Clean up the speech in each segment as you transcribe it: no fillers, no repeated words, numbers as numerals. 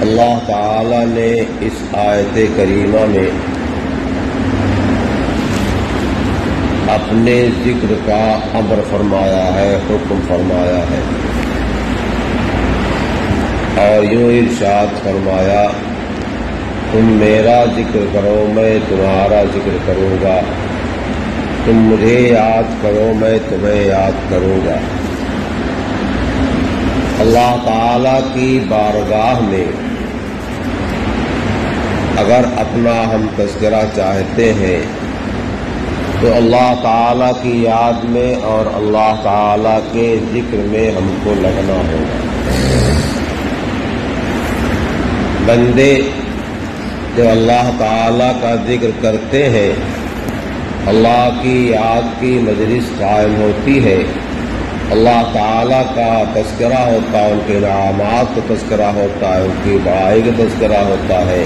اللہ تعالی نے اس آیت کریمہ میں اپنے ذکر کا امر فرمایا ہے، حکم فرمایا ہے، اور یوں ارشاد فرمایا تم میرا ذکر کرو میں تمہارا ذکر کروں گا، تم مجھے یاد کرو میں تمہیں یاد کروں گا۔ اللہ تعالی کی بارگاہ میں اگر اپنا ہم تذکرہ چاہتے ہیں تو اللہ تعالی کی یاد میں اور اللہ تعالی کے ذکر میں ہم کو لگنا ہوگا۔ بندے جو اللہ تعالی کا ذکر کرتے ہیں، اللہ کی یاد کی مجلس قائم ہوتی ہے، اللہ تعالیٰ کا تذکرہ ہوتا ہے، ان کے انعامات کا تذکرہ ہوتا ہے، ان کی بڑائی کا تذکرہ ہوتا ہے،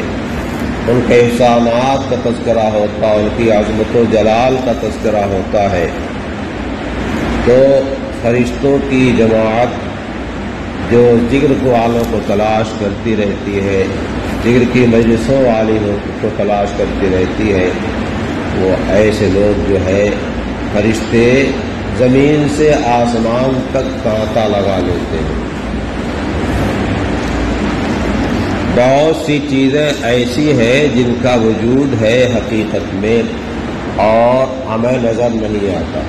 ان کے احسانات کا تذکرہ ہوتا ہے، ان کی عظمت و جلال کا تذکرہ ہوتا ہے، تو فرشتوں کی جماعت جو ذکر والوں کو تلاش کرتی رہتی ہے، ذکر کی مجلسوں والی کو تلاش کرتی رہتی ہے، وہ ایسے لوگ جو ہے فرشتے زمین سے آسمان تک کانٹا لگا لیتے ہیں۔ بہت سی چیزیں ایسی ہیں جن کا وجود ہے حقیقت میں اور ہمیں نظر نہیں آتا۔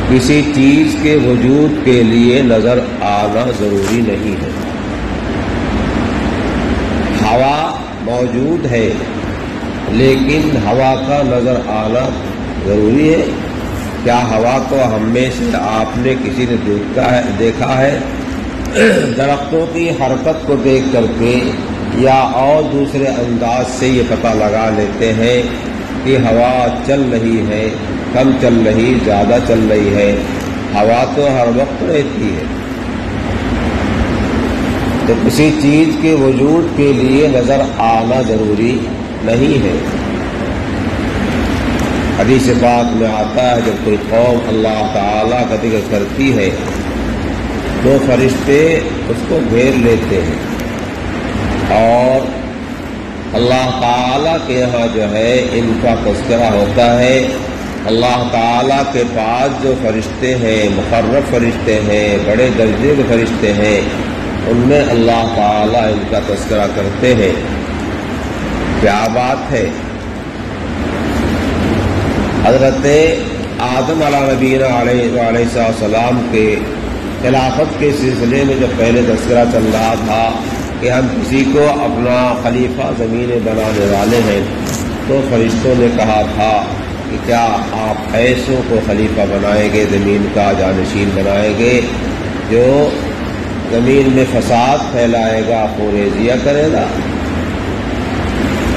کسی چیز کے وجود کے لیے نظر آنا ضروری نہیں ہے۔ ہوا موجود ہے لیکن ہوا کا نظر آنا ضروری ہے۔ کیا ہوا کو ہم میں سے آپ نے کسی نے دیکھا ہے؟ درختوں کی حرکت کو دیکھ کر کے یا اور دوسرے انداز سے یہ پتہ لگا لیتے ہیں کہ ہوا چل رہی ہے، کم چل رہی، زیادہ چل رہی ہے۔ ہوا تو ہر وقت رہتی ہے۔ تو کسی چیز کے وجود کے لیے نظر آنا ضروری نہیں ہے۔ حدیث پاک میں آتا ہے جب کوئی قوم اللہ تعالیٰ کا ذکر کرتی ہے تو فرشتے اس کو گھیر لیتے ہیں اور اللہ تعالیٰ کے یہاں جو ہے ان کا تذکرہ ہوتا ہے۔ اللہ تعالیٰ کے پاس جو فرشتے ہیں، مقرب فرشتے ہیں، بڑے درجے کے فرشتے ہیں، ان میں اللہ تعالیٰ ان کا تذکرہ کرتے ہیں۔ کیا بات ہے! حضرت آدم علیہ نبینا علیہ السلام کے خلافت کے سلسلے میں جب پہلے تذکرہ چل رہا تھا کہ ہم کسی کو اپنا خلیفہ زمین بنانے والے ہیں، تو فرشتوں نے کہا تھا کہ کیا آپ ایسوں کو خلیفہ بنائیں گے، زمین کا جانشین بنائیں گے جو زمین میں فساد پھیلائے گا، پوریزیہ کرے گا؟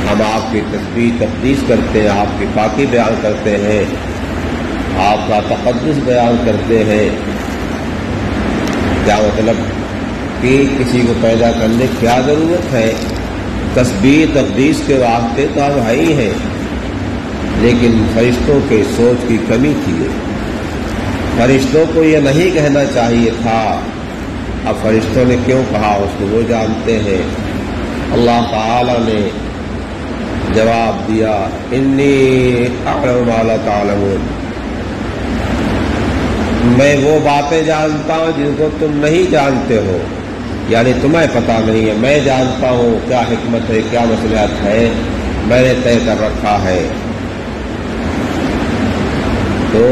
ہم آپ کی تسبیح تقدیس کرتے ہیں، آپ کی پاکی بیان کرتے ہیں، آپ کا تقدس بیان کرتے ہیں۔ کیا مطلب کہ کسی کو پیدا کرنے کی کیا ضرورت ہے؟ تسبیح تقدیس کے واسطے تو ہم ہی ہیں، لیکن فرشتوں کے سوچ کی کمی تھی۔ فرشتوں کو یہ نہیں کہنا چاہیے تھا، اب فرشتوں نے کیوں کہا اس کو وہ جانتے ہیں۔ اللہ تعالی نے جواب دیا انی اعلم ما لا تعلمون، میں وہ باتیں جانتا ہوں جن کو تم نہیں جانتے ہو، یعنی تمہیں پتہ نہیں ہے، میں جانتا ہوں کیا حکمت ہے، کیا مصلحت ہے، میں نے طے کر رکھا ہے۔ تو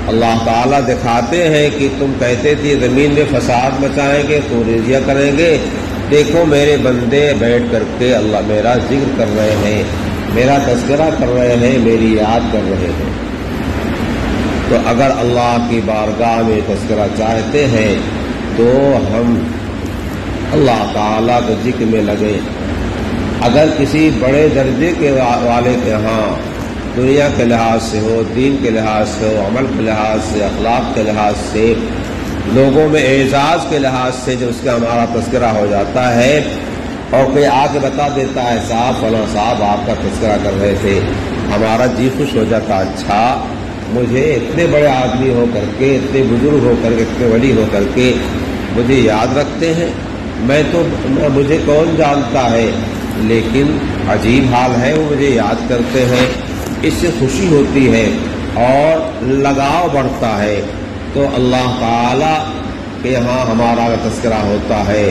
اللہ تعالیٰ دکھاتے ہیں کہ تم کہتے تھے زمین میں فساد مچائیں گے، پوریزیہ کریں گے، دیکھو میرے بندے بیٹھ کر کے اللہ میرا ذکر کر رہے ہیں، میرا تذکرہ کر رہے ہیں، میری یاد کر رہے ہیں۔ تو اگر اللہ کی بارگاہ میں تذکرہ چاہتے ہیں تو ہم اللہ تعالیٰ کے ذکر میں لگیں۔ اگر کسی بڑے درجے کے والے کے ہاں دنیا کے لحاظ سے ہو، دین کے لحاظ سے ہو، عمل کے لحاظ سے، اخلاق کے لحاظ سے، لوگوں میں اعزاز کے لحاظ سے جو اس کا ہمارا تذکرہ ہو جاتا ہے اور کوئی آ کے بتا دیتا ہے صاحب فلاں صاحب آپ کا تذکرہ کر رہے تھے، ہمارا جی خوش ہو جاتا، اچھا مجھے اتنے بڑے آدمی ہو کر کے، اتنے بزرگ ہو کر کے، اتنے ولی ہو کر کے مجھے یاد رکھتے ہیں، مجھے کون جانتا ہے، لیکن عجیب حال ہے، وہ مجھے یاد کرتے ہیں، اس سے خوشی ہوتی ہے اور لگاؤ بڑھتا ہے۔ تو اللہ تعالیٰ کے یہاں ہمارا تذکرہ ہوتا ہے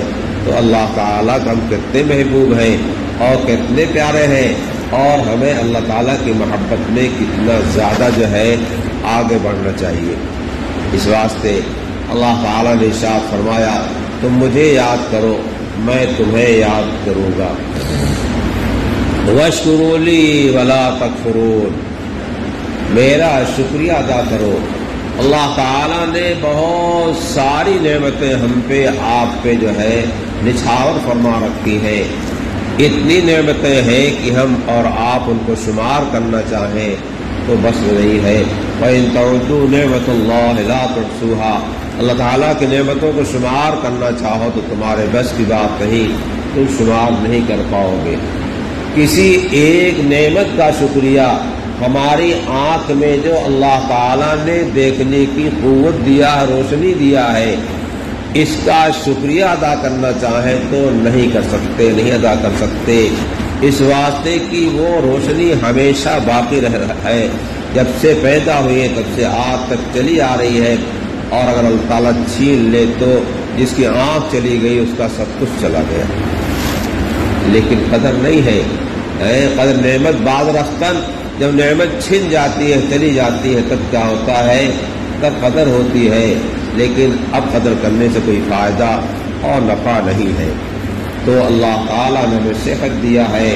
تو اللہ تعالیٰ کا ہم کتنے محبوب ہیں اور کتنے پیارے ہیں، اور ہمیں اللہ تعالیٰ کی محبت میں کتنا زیادہ جو ہے آگے بڑھنا چاہیے۔ اس واسطے اللہ تعالیٰ نے ارشاد فرمایا، تم مجھے یاد کرو، میں تمہیں یاد کروں گا۔ وَاشْكُرُوا لِي وَلَا تَكْفُرُونَ، میرا شکریہ ادا کرو۔ اللہ تعالیٰ نے بہت ساری نعمتیں ہم پہ، آپ پہ جو ہے نچھاور فرما رکھی ہیں۔ اتنی نعمتیں ہیں کہ ہم اور آپ ان کو شمار کرنا چاہیں تو بس نہیں ہے۔ وَإِن تَعُدُّوا نِعْمَةَ اللَّهِ لَا تُحْصُوهَا، اللہ تعالیٰ کی نعمتوں کو شمار کرنا چاہو تو تمہارے بس کی بات نہیں، تم شمار نہیں کر پاؤ گے۔ کسی ایک نعمت کا شکریہ، ہماری آنکھ میں جو اللہ تعالیٰ نے دیکھنے کی قوت دیا ہے، روشنی دیا ہے، اس کا شکریہ ادا کرنا چاہیں تو نہیں کر سکتے، نہیں ادا کر سکتے، اس واسطے کہ وہ روشنی ہمیشہ باقی رہ رہا ہے، جب سے پیدا ہوئی ہے تب سے آج تک چلی آ رہی ہے، اور اگر اللہ تعالیٰ چھین لے تو جس کی آنکھ چلی گئی اس کا سب کچھ چلا گیا۔ لیکن قدر نہیں ہے، قدر نعمت بعض رفتن جب نعمت چھن جاتی ہے، چلی جاتی ہے، تب کیا ہوتا ہے، تب قدر ہوتی ہے، لیکن اب قدر کرنے سے کوئی فائدہ اور نفع نہیں ہے۔ تو اللہ تعالیٰ نے ہمیں صحت دیا ہے،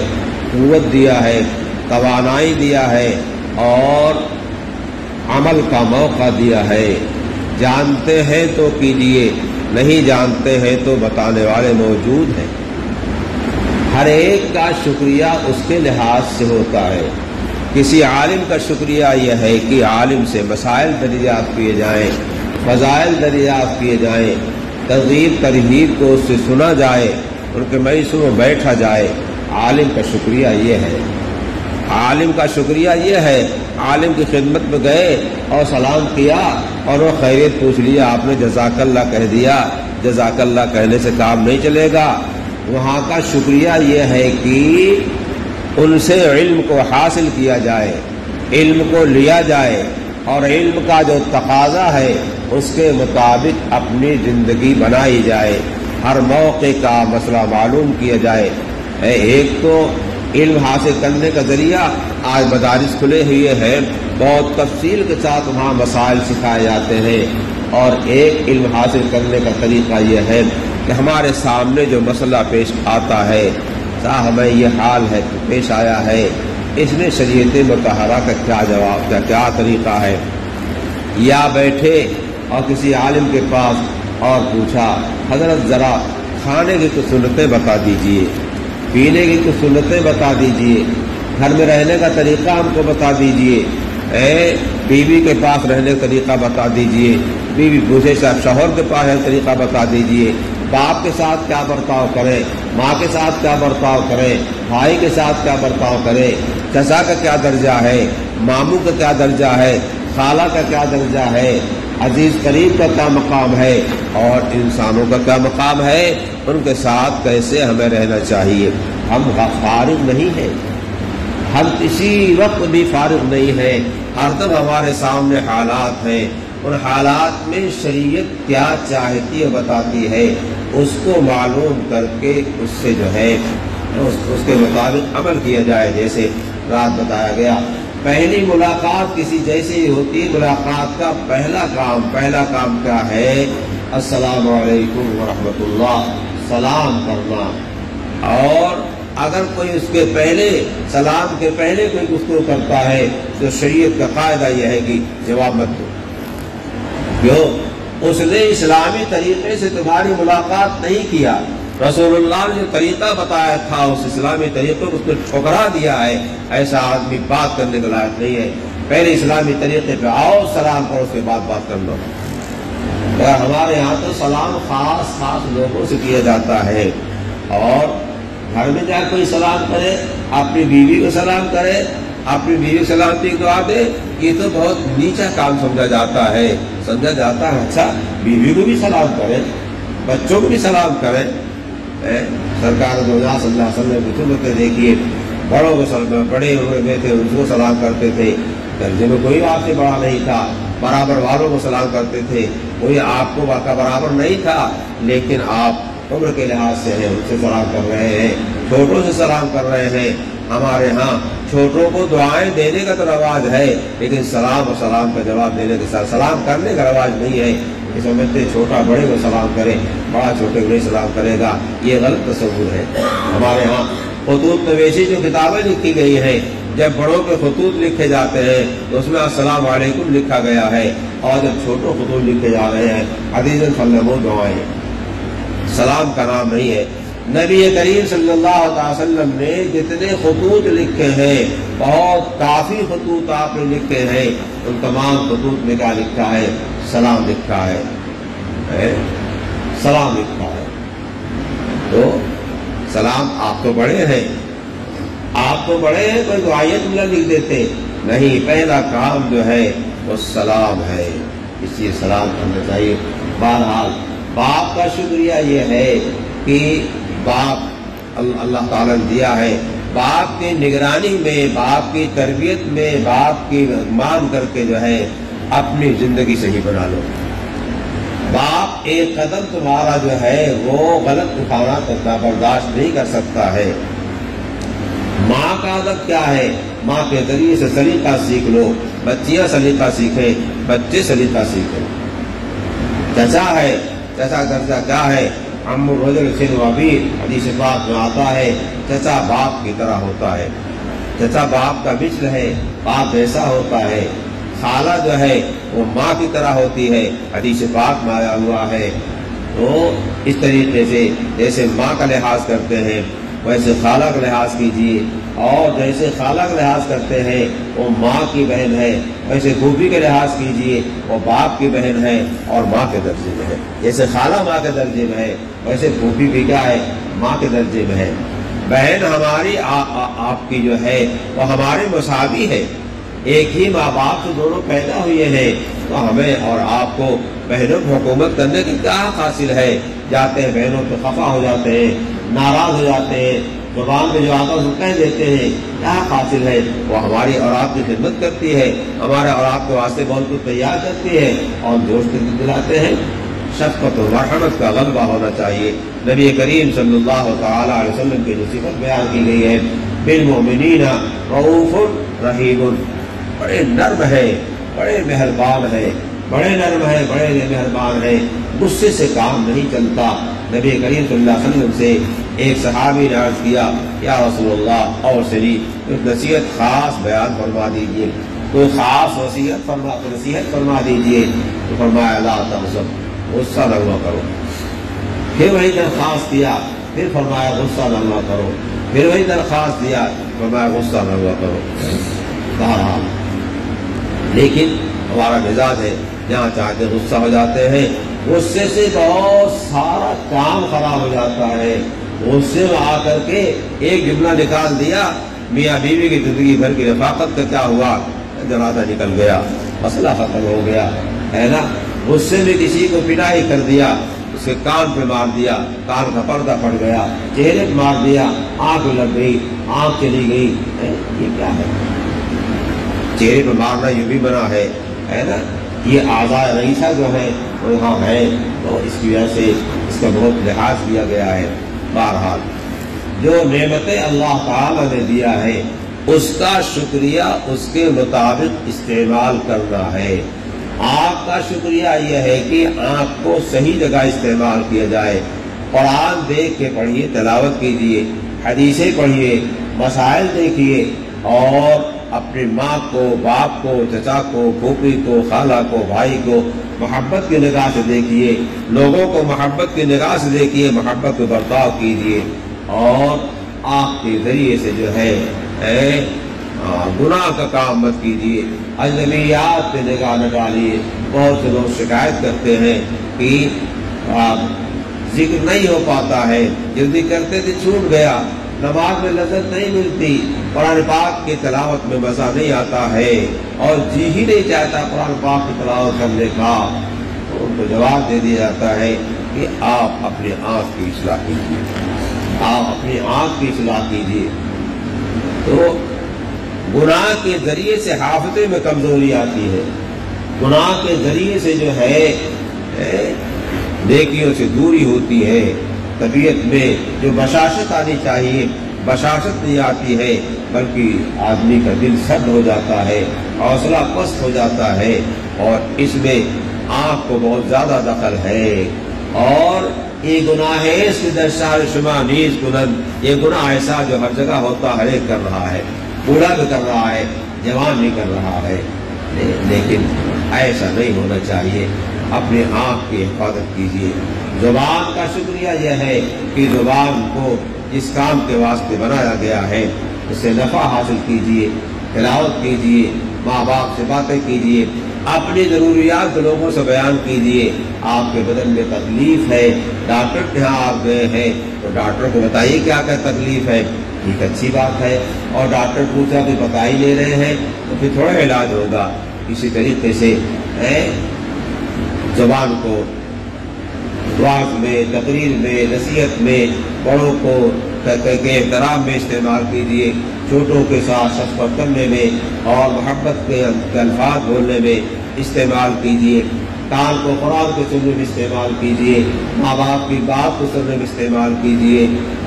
قوت دیا ہے، توانائی دیا ہے اور عمل کا موقع دیا ہے۔ جانتے ہیں تو کیجئے، نہیں جانتے ہیں تو بتانے والے موجود ہیں۔ ہر ایک کا شکریہ اس کے لحاظ سے ہوتا ہے۔ کسی عالم کا شکریہ یہ ہے کہ عالم سے مسائل دریافت کیے جائیں، فضائل دریافت کیے جائیں، ترغیب ترہیب کو اس سے سنا جائے، ان کے مجلس میں بیٹھا جائے۔ عالم کا شکریہ یہ ہے، عالم کا شکریہ یہ ہے، عالم کی خدمت میں گئے اور سلام کیا اور وہ خیریت پوچھ لیا، آپ نے جزاک اللہ کہہ دیا، جزاک اللہ کہنے سے کام نہیں چلے گا۔ وہاں کا شکریہ یہ ہے کہ ان سے علم کو حاصل کیا جائے، علم کو لیا جائے، اور علم کا جو تقاضا ہے اس کے مطابق اپنی زندگی بنائی جائے، ہر موقع کا مسئلہ معلوم کیا جائے۔ ایک تو علم حاصل کرنے کا ذریعہ، آج مدارس کھلے ہوئے ہیں، بہت تفصیل کے ساتھ وہاں مسائل سکھائے جاتے ہیں، اور ایک علم حاصل کرنے کا طریقہ یہ ہے کہ ہمارے سامنے جو مسئلہ پیش آتا ہے، ہمیں یہ حال ہے کہ پیش آیا ہے، اس میں شریعت مطہرہ کا کیا جواب، کیا طریقہ ہے۔ یا بیٹھے اور کسی عالم کے پاس اور پوچھا، حضرت ذرا کھانے کی کچھ سنتیں بتا دیجئے، پینے کی کچھ سنتیں بتا دیجئے، گھر میں رہنے کا طریقہ ہم کو بتا دیجئے، بیوی کے پاس رہنے کا طریقہ بتا دیجئے، بیوی پوچھے صاحب شوہر کے پاس رہنے کا طریقہ بتا دیجئے، باپ کے ساتھ کیا برتاؤ کریں، ماں کے ساتھ کیا برتاؤ کریں، بھائی کے ساتھ کیا برتاؤ کریں، چچا کا کیا درجہ ہے، ماموں کا کیا درجہ ہے، خالہ کا کیا درجہ ہے، عزیز قریب کا کیا مقام ہے، اور انسانوں کا کیا مقام ہے، ان کے ساتھ کیسے ہمیں رہنا چاہیے۔ ہم فارغ نہیں ہیں، ہم کسی وقت بھی فارغ نہیں ہیں، ہر دم ہمارے سامنے حالات ہیں، ان حالات میں شریعت کیا چاہتی ہے بتاتی ہے، اس کو معلوم کر کے اس سے جو ہے اس کے مطابق عمل کیا جائے۔ جیسے رات بتایا گیا، پہلی ملاقات کسی جیسی ہی ہوتی، ملاقات کا پہلا کام کیا ہے؟ السلام علیکم ورحمۃ اللہ، سلام کرنا۔ اور اگر کوئی اس کے پہلے، سلام کے پہلے کوئی گفتگو کرتا ہے تو شریعت کا قاعدہ یہ ہے کہ جواب مت دو، کیوں؟ اس نے اسلامی طریقے سے تمہاری ملاقات نہیں کیا، رسول اللہ نے جو طریقہ بتایا تھا اس اسلامی طریقے کو اس نے ٹھکرا دیا ہے، ایسا آدمی بات کرنے کے لائق نہیں ہے۔ پہلے اسلامی طریقے پہ آؤ، سلام کرو، اس کے بعد بات کر لو۔ ہمارے یہاں تو سلام خاص لوگوں سے کیا جاتا ہے، اور گھر میں جا کوئی سلام کرے، اپنی بیوی کو سلام کرے، اپنی بیوی کو سلامتی دعا دے، یہ تو بہت نیچا کام سمجھا جاتا ہے۔ اچھا بیوی کو بھی سلام کرے، بچوں کو بھی سلام کرے، سرکار دو جہاں صلی اللہ علیہ وسلم کی سنتیں دیکھیے، بڑوں کو بڑے عمر میں تھے ان کو سلام کرتے تھے، درجے میں کوئی آپ سے بڑا نہیں تھا، برابر والوں کو سلام کرتے تھے، کوئی آپ کو کا برابر نہیں تھا، لیکن آپ عمر کے لحاظ سے ہیں ان سے سلام کر رہے ہیں، چھوٹوں سے سلام کر رہے ہیں۔ ہمارے ہاں چھوٹوں کو دعائیں دینے کا تو رواج ہے، لیکن سلام اور سلام کا جواب دینے کے ساتھ سلام کرنے کا رواج نہیں ہے۔ یہ سمجھتے چھوٹا بڑے کو سلام کرے، بڑا چھوٹے کو نہیں سلام کرے گا، یہ غلط تصور ہے۔ ہمارے ہاں خطوط نویسی جو کتابیں لکھی گئی ہیں، جب بڑوں کے خطوط لکھے جاتے ہیں تو اس میں السلام علیکم لکھا گیا ہے، اور جب چھوٹوں خطوط لکھے جا رہے ہیں حدیث فلمو دعائیں، سلام کا نام نہیں ہے۔ نبی کریم صلی اللہ علیہ وسلم نے جتنے خطوط لکھے ہیں، بہت کافی خطوط آپ نے لکھے ہیں، ان تمام خطوط میں کیا لکھا ہے؟ سلام لکھا ہے، سلام لکھا ہے۔ تو سلام، آپ تو بڑے ہیں، آپ تو بڑے ہیں، کوئی دعائیت ملا لکھ دیتے نہیں، پہلا کام جو ہے وہ سلام ہے، اس لیے سلام کرنا چاہیے۔ بہرحال باپ کا شکریہ یہ ہے کہ باپ اللہ تعالیٰ نے دیا ہے، باپ کی نگرانی میں، باپ کی تربیت میں، باپ کی مان کر کے جو ہے اپنی زندگی صحیح بنا لو۔ باپ ایک قدم تمہارا جو ہے وہ غلط اٹھانا کرنا برداشت نہیں کر سکتا ہے۔ ماں کا ادب کیا ہے؟ ماں کے ذریعے سے سلیقہ سیکھ لو، بچیاں سلیقہ سیکھیں، بچے سلیقہ سیکھیں۔ چچا ہے، چچا درجہ کیا ہے؟ عم الرجل سن وبیر، حدیث پاک میں آتا ہے چچا باپ کی طرح ہوتا ہے، چچا باپ کا مثل ہے، باپ ایسا ہوتا ہے۔ خالہ جو ہے وہ ماں کی طرح ہوتی ہے، حدیث پاک میں آیا ہوا ہے۔ تو اس طریقے سے جیسے ماں کا لحاظ کرتے ہیں ویسے خالہ کا لحاظ کیجیے، اور جیسے خالہ کا لحاظ کرتے ہیں وہ ماں کی بہن ہے، ویسے پھوپھی کا لحاظ کیجیے، وہ باپ کی بہن ہے اور ماں کے درجے میں ہے۔ جیسے خالہ ماں کے درجے میں ہے ویسے پھوپھی بھی کیا ہے؟ ماں کے درجے میں ہے۔ بہن ہماری آپ کی جو ہے وہ ہمارے مساوی ہے، ایک ہی ماں باپ سے دونوں پیدا ہوئے ہیں، تو ہمیں اور آپ کو بہنوں کی حکومت کرنے کی کیا حاصل ہے؟ جاتے ہیں بہنوں پہ خفا ہو جاتے ہیں، ناراض ہو جاتے ہیں، زبان میں جو آتا ہے وہ کہہ دیتے ہیں، کیا حاصل ہے؟ وہ ہماری اور آپ کی خدمت کرتی ہے، ہمارے اور آپ کے واسطے بہت کچھ تیار کرتی ہے، اور جوش دلاتے ہیں۔ شفقت و مرحمت کا غلبہ ہونا چاہیے۔ نبی کریم صلی اللہ تعالی علیہ وسلم کی جو صفت بیان کی گئی ہے، بالمؤمنین رؤوف رحیم، بڑے نرم ہے، بڑے مہربان ہے، بڑے نرم ہے، بڑے مہربان ہے، غصے سے کام نہیں چلتا۔ نبی کریم صلی اللہ علیہ وسلم سے ایک صحابی نے عرض کیا، یا رسول اللہ، اور کوئی نصیحت خاص بیان فرما دیجئے، کوئی خاص نصیحت فرما دیجئے۔ تو فرمایا لا تغضب، غصہ نہ ہوا کرو۔ پھر وہی درخواست دیا، پھر فرمایا غصہ نہ ہوا کرو، پھر وہی درخواست دیا، فرمایا غصہ نہ ہوا کرو۔ بہرحال لیکن ہمارا مزاج ہے جہاں چاہتے غصہ ہو جاتے ہیں، غصے سے بہت سارا کام خراب ہو جاتا ہے۔ غصے میں آ کر کے ایک جملہ نکال دیا، میاں بیوی کی زندگی بھر کی رفاقت کا کیا ہوا؟ جنازہ نکل گیا، مسئلہ ختم ہو گیا، ہے نا۔ غصے میں کسی کو پٹائی کر دیا، اس کے کان پہ مار دیا، کان کا پردہ پڑ گیا، چہرے پہ مار دیا، آنکھ لگ گئی، آنکھ چلی گئی، یہ کیا ہے؟ چہرے پہ مارنا یہ بھی منع ہے نا۔ یہ اعضاء رئیسہ جو ہے وہ یہاں ہے، تو اس کی وجہ سے اس کا بہت لحاظ کیا گیا ہے۔ بہرحال جو نعمتیں اللہ تعالی نے دیا ہے اس کا شکریہ اس کے مطابق استعمال کرنا ہے۔ آنکھ کا شکریہ یہ ہے کہ آنکھ کو صحیح جگہ استعمال کیا جائے، قرآن دیکھ کے پڑھیے، تلاوت کیجیے، حدیثیں پڑھیے، مسائل دیکھیے، اور اپنی ماں کو، باپ کو، چچا کو، پھوپھی کو، خالہ کو، بھائی کو محبت کی نگاہ سے دیکھیے، لوگوں کو محبت کی نگاہ سے دیکھیے، محبت کو برتاؤ کیجیے، اور آنکھ کے ذریعے سے جو ہے گناہ کا کام مت کیجیے، اجنبیات پہ نگاہ نہ ڈالیے۔ بہت سے لوگ شکایت کرتے ہیں کہ ذکر نہیں ہو پاتا ہے، جلدی کرتے تھے چھوٹ گیا، نماز میں لذت نہیں ملتی، قرآن پاک کی تلاوت میں مزہ نہیں آتا ہے، اور جی ہی نہیں چاہتا قرآن پاک کی تلاوت کرنے کا۔ تو ان کو جواب دے دیا جاتا ہے کہ آپ اپنے آنکھ کی اصلاح کیجیے، آپ اپنی آنکھ کی اصلاح کیجیے۔ تو گناہ کے ذریعے سے حافظے میں کمزوری آتی ہے، گناہ کے ذریعے سے جو ہے نیکیوں سے دوری ہوتی ہے، طبیعت میں جو بشاشت آنی چاہیے بشاشت نہیں آتی ہے، بلکہ آدمی کا دل سرد ہو جاتا ہے، حوصلہ پست ہو جاتا ہے، اور اس میں آنکھ کو بہت زیادہ دخل ہے۔ اور یہ گناہ ہے اس کے در شار شما نیز کنند، یہ گناہ ایسا جو ہر جگہ ہوتا ہر ایک کر رہا ہے، بوڑھا بھی کر رہا ہے، جوان بھی کر رہا ہے، لیکن ایسا نہیں ہونا چاہیے۔ اپنے آنکھ کی حفاظت کیجیے۔ زبان کا شکریہ یہ ہے کہ زبان کو جس کام کے واسطے بنایا گیا ہے اس سے نفع حاصل کیجیے، تلاوت کیجیے، ماں باپ سے باتیں کیجیے، اپنی ضروریات لوگوں سے بیان کیجیے۔ آپ کے بدن میں تکلیف ہے، ڈاکٹر کے یہاں آپ گئے ہیں تو ڈاکٹر کو بتائیے کیا کیا تکلیف ہے، ایک اچھی بات ہے۔ اور ڈاکٹر پوچھا کہ بتا ہی لے رہے ہیں تو پھر تھوڑا علاج ہوگا۔ اسی طریقے سے زبان کو وعظ میں، تقریر میں، نصیحت میں، بڑوں کو کے احترام میں استعمال کیجیے، چھوٹوں کے ساتھ شفقت کرنے میں اور محبت کے الفاظ بولنے میں استعمال کیجیے۔ کان کو قرآن کو سننے میں استعمال کیجیے، ماں باپ کی بات کو سننے میں استعمال کیجیے،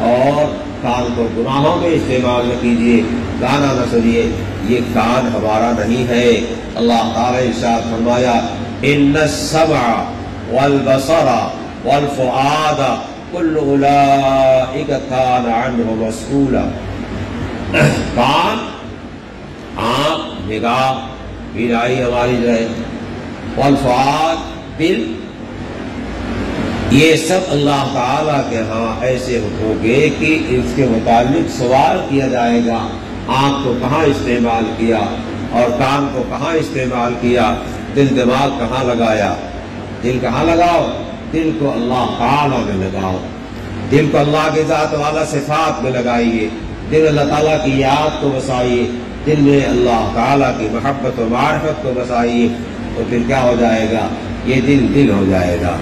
اور کان کو گناہوں میں استعمال نہ کیجیے، گانا نہ سنیے، یہ کان ہمارا نہیں ہے۔ اللہ تعالی نے ارشاد فرمایا ان السمع والبصر والفؤاد کل اولئک کان عنہ مسئولا۔ کان، آنکھ، نگاہ، بینائی ہماری جو ہے، والفؤاد، دل، یہ سب اللہ تعالیٰ کے ہاں ایسے ہوں گے کہ اس کے متعلق سوال کیا جائے گا۔ آنکھ کو کہاں استعمال کیا اور کان کو کہاں استعمال کیا، دل دماغ کہاں لگایا؟ دل کہاں لگاؤ؟ دل کو اللہ تعالیٰ میں لگاؤ، دل کو اللہ کے ذات والا صفات میں لگائیے، دل اللہ تعالیٰ کی یاد کو بسائیے، دل میں اللہ تعالیٰ کی محبت و معرفت کو بسائیے، تو پھر کیا ہو جائے گا؟ یہ دل دل ہو جائے گا،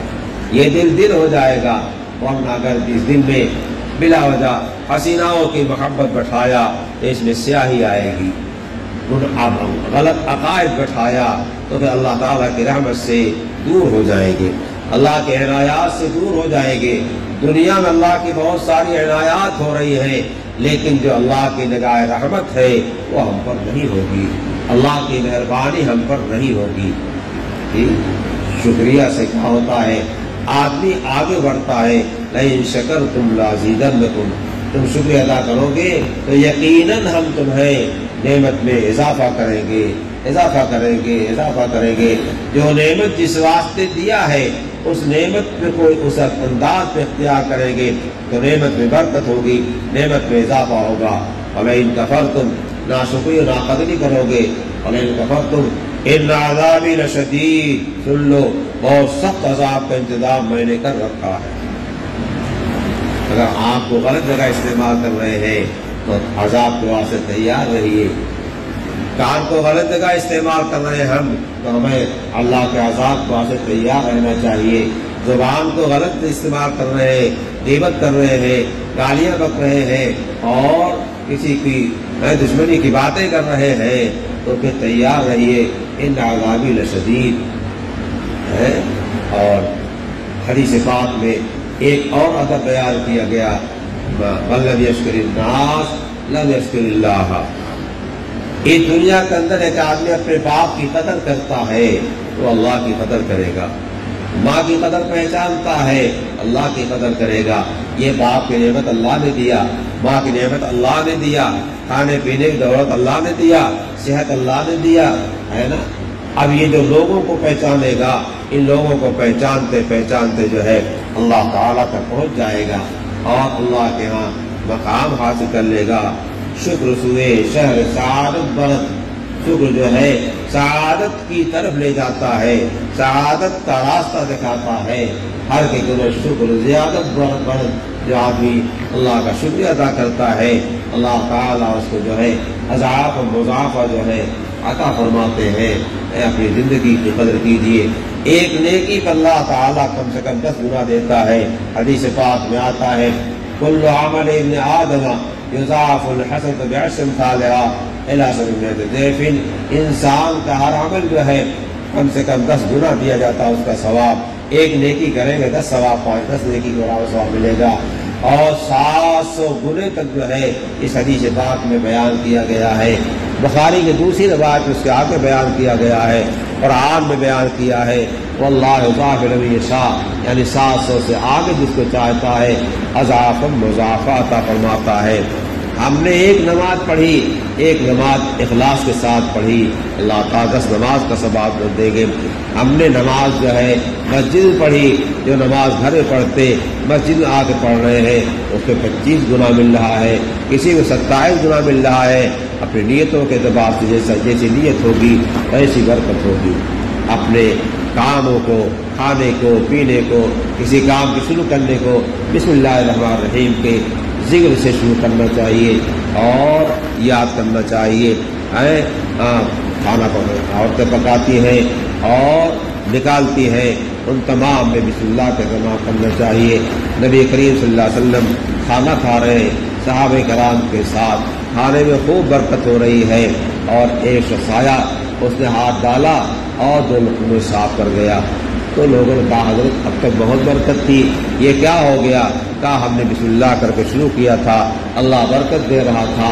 یہ دل دل ہو جائے گا۔ ورنہ اگر اس دل میں بلا وجہ حسیناؤں کی محبت بٹھایا تو اس میں سیاہی آئے گی، غلط عقائد بٹھایا تو پھر اللہ تعالیٰ کی رحمت سے دور ہو جائیں گے، اللہ کے عنایات سے دور ہو جائیں گے۔ دنیا میں اللہ کی بہت ساری عنایات ہو رہی ہیں، لیکن جو اللہ کی نگاہ رحمت ہے وہ ہم پر نہیں ہوگی، اللہ کی مہربانی ہم پر نہیں ہوگی۔ شکریہ سے کیا ہوتا ہے؟ آدمی آگے بڑھتا ہے۔ لئن شکرتم لازیدنکم، تم شکریہ ادا کرو گے تو یقیناً ہم تمہیں نعمت میں اضافہ کریں گے، اضافہ کریں گے، اضافہ کریں گے۔ جو نعمت جس واسطے دیا ہے اس نعمت پہ کوئی اس انداز پہ اختیار کریں گے تو نعمت میں برکت ہوگی، نعمت میں اضافہ ہوگا۔ وَلَئِن كَفَرْتُمْ، ناشکری و ناقدری کرو گے، وَلَئِن كَفَرْتُمْ إِنَّ عَذَابِي لَشَدِيدٌ، سن لو بہت سخت عذاب کا انتظام میں نے کر رکھا ہے۔ اگر آپ کو غلط جگہ استعمال کر رہے ہیں تو عذاب کے واسطے تیار رہیے۔ کان کو غلط جگہ استعمال کر رہے ہیں ہم تو ہمیں اللہ کے عذاب کے واسطے تیار رہنا چاہیے۔ زبان کو غلط استعمال کر رہے ہیں، غیبت کر رہے ہیں، گالیاں بک رہے ہیں اور کسی کی دشمنی کی باتیں کر رہے ہیں تو پھر تیار رہیے، ان عذابی لشدید ہے۔ اور حدیث پاک میں ایک اور ادب بیان کیا گیا، من لم یشکر الناس لم یشکر اللہ۔ اس دنیا کے اندر ایک آدمی اپنے باپ کی قدر کرتا ہے تو اللہ کی قدر کرے گا، ماں کی قدر پہچانتا ہے اللہ کی قدر کرے گا۔ یہ باپ کی نعمت اللہ نے دیا، ماں کی نعمت اللہ نے دیا، کھانے پینے کی دولت اللہ نے دیا، صحت اللہ نے دیا ہے نا۔ اب یہ جو لوگوں کو پہچانے گا، ان لوگوں کو پہچانتے پہچانتے جو ہے اللہ تعالیٰ تک پہنچ جائے گا اور اللہ کے ہاں مقام حاصل کر لے گا۔ شکر سوئے شہر سعادت برد، شکر جو ہے سعادت کی طرف لے جاتا ہے، سعادت کا راستہ دکھاتا ہے۔ ہر کے گنہ شکر زیادت برد، جو آدمی اللہ کا شکریہ ادا کرتا ہے اللہ تعالیٰ اس کو جو ہے اضعاف و مضاعفہ جو ہے عطا فرماتے ہیں۔ اپنی زندگی کی قدر کیجیے، ایک نیکی پر اللہ تعالیٰ کم سے کم 10 گنا دیتا ہے۔ حدیث پاک میں آتا ہے کل عمل ابن آدم یضاعف الحسنۃ بعشر امثالها الی 700 ضعف، انسان کا ہر عمل جو ہے کم سے کم 10 گنا دیا جاتا ہے اس کا ثواب۔ ایک نیکی کریں گے 10 ثواب پائیں، 10 نیکی کو برابر ثواب ملے گا، اور 700 گنے تک جو ہے اس حدیث پاک میں بیان کیا گیا ہے۔ بخاری کی دوسری روایت اس کے آگے بیان کیا گیا ہے، قرآن میں بیان کیا ہے واللہ یضاعف لمن یشاء، یعنی 700 سے آگے جس کو چاہتا ہے اضعافا مضاعفہ عطا فرماتا ہے۔ ہم نے ایک نماز پڑھی، ایک نماز اخلاص کے ساتھ پڑھی، اللہ تعالیٰ 10 نماز کا ثواب دیں گے۔ ہم نے نماز جو ہے مسجد پڑھی، جو نماز گھر میں پڑھتے مسجد میں آ کے پڑھ رہے ہیں اس پہ 25 گنا مل رہا ہے، کسی کو 27 گنا مل رہا ہے۔ اپنی نیتوں کے اعتبار سے جیسی نیت ہوگی ایسی برکت ہوگی۔ اپنے کاموں کو، کھانے کو، پینے کو، کسی کام کو شروع کرنے کو بسم اللہ الرحمن الرحیم کے ذکر سے شروع کرنا چاہیے اور یاد کرنا چاہیے۔ کھانا عورتیں پکاتی ہیں اور نکالتی ہیں، ان تمام میں بسم اللہ کا اہتمام کرنا چاہیے۔ نبی کریم صلی اللہ علیہ وسلم کھانا کھا رہے ہیں صحابہ کرام کے ساتھ، کھانے میں خوب برکت ہو رہی ہے، اور ایک شخص آیا، اس نے ہاتھ ڈالا اور 2 لقمے صاف کر گیا، تو لوگوں نے کہا حضرت اب تک بہت برکت تھی، یہ کیا ہو گیا؟ کہا ہم نے بسم اللہ کر کے شروع کیا تھا، اللہ برکت دے رہا تھا،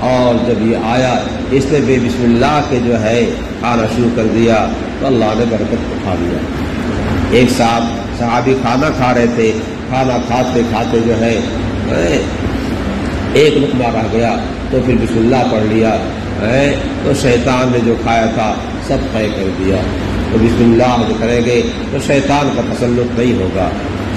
اور جب یہ آیا اس نے بے بسم اللہ کے جو ہے کھانا شروع کر دیا تو اللہ نے برکت کو کھا لیا۔ ایک صحابی کھانا کھا رہے تھے، کھانا کھاتے کھاتے جو ہے ایک لقمہ رہ گیا تو پھر بسم اللہ پڑھ لیا، تو شیطان نے جو کھایا تھا سب طے کر دیا۔ تو بسم اللہ جو کریں گے تو شیطان کا تسلط نہیں ہوگا،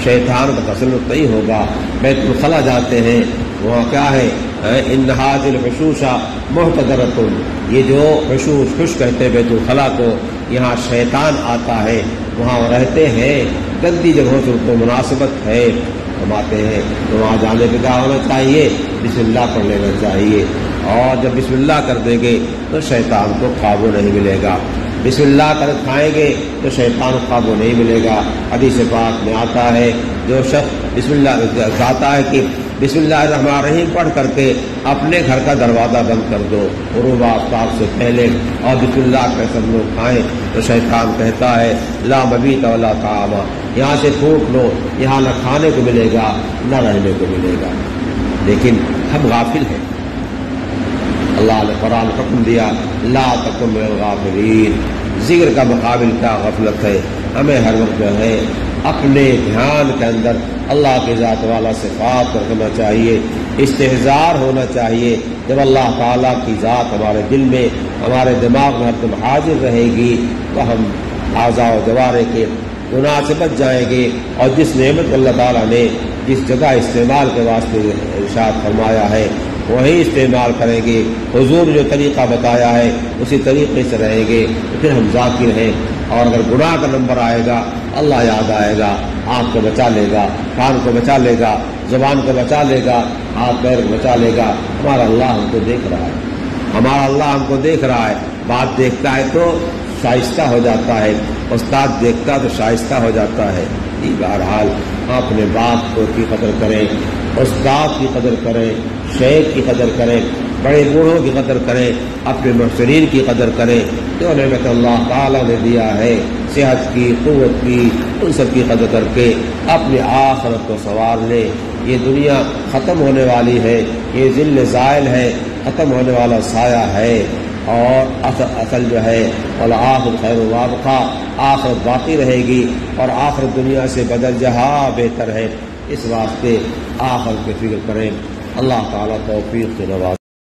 شیطان کا تسلط نہیں ہوگا۔ بیت الخلا جاتے ہیں، وہاں کیا ہے ان هذه الحشوش محتضرۃ، یہ جو حشوش خوش کہتے ہیں بیت الخلا کو، یہاں شیطان آتا ہے، وہاں رہتے ہیں، گندی جگہوں سے ان کو مناسبت ہے، فرماتے ہیں تو وہاں جانے پہ کیا ہونا چاہیے؟ بسم اللہ پڑھ لینا چاہیے، اور جب بسم اللہ کر دیں گے تو شیطان کو قابو نہیں ملے گا۔ بسم اللہ کر کھائیں گے تو شیطان کو قابو نہیں ملے گا۔ حدیث پاک میں آتا ہے جو شخص بسم اللہ چاہتا ہے کہ بسم اللہ الرحمن الرحیم پڑھ کر کے اپنے گھر کا دروازہ بند کر دو غروب آفتاب سے پہلے، اور بسم اللہ کا سب لوگ کھائیں، تو شیطان کہتا ہے لا مبیت ولا طعام، یہاں سے پھوٹ لو، یہاں نہ کھانے کو ملے گا نہ رہنے کو ملے گا۔ لیکن ہم غافل ہیں، اللہ نے قرآن حکم دیا لا تکن من الغافلین، ذکر کا مقابل کیا غفلت ہے۔ ہمیں ہر وقت جو ہے اپنے دھیان کے اندر اللہ کی ذات والا صفات رکھنا چاہیے، استحضار ہونا چاہیے۔ جب اللہ تعالیٰ کی ذات ہمارے دل میں، ہمارے دماغ میں ہر دم حاضر رہے گی تو ہم اعضاء و جوارح کے گناہ سے بچ جائیں گے، اور جس نعمت اللہ تعالیٰ نے جس جگہ استعمال کے واسطے ارشاد فرمایا ہے وہی استعمال کریں گے۔ حضور جو طریقہ بتایا ہے اسی طریقے سے رہیں گے تو پھر ہم ذاکر ہیں، اور اگر گناہ کا نمبر آئے گا اللہ یاد آئے گا، آنکھ کو بچا لے گا، کان کو بچا لے گا، زبان کو بچا لے گا، ہاتھ پیر کو بچا لے گا۔ ہمارا اللہ ہم کو دیکھ رہا ہے، ہمارا اللہ ہم کو دیکھ رہا ہے۔ بات دیکھتا ہے تو شائستہ ہو جاتا ہے، استاد دیکھتا تو شائستہ ہو جاتا ہے۔ بہرحال اپنے باپ کو کی قدر کریں، استاد کی قدر کریں، شیخ کی قدر کریں، بڑے بوڑھوں کی قدر کریں، اپنے محسنین کی قدر کریں، جو نعمت اللہ تعالیٰ نے دیا ہے، صحت کی، قوت کی، ان سب کی قدر کر کے اپنی آخرت کو سنوار لیں۔ یہ دنیا ختم ہونے والی ہے، یہ ذل زائل ہے، ختم ہونے والا سایہ ہے، اور اصل جو ہے والآخرۃ خیر وابقیٰ، آخرت باقی رہے گی، اور آخرت دنیا سے بدرجہ بہتر ہے۔ اس واسطے آخرت کی فکر کریں۔ اللہ تعالیٰ توفیق سے نوازے۔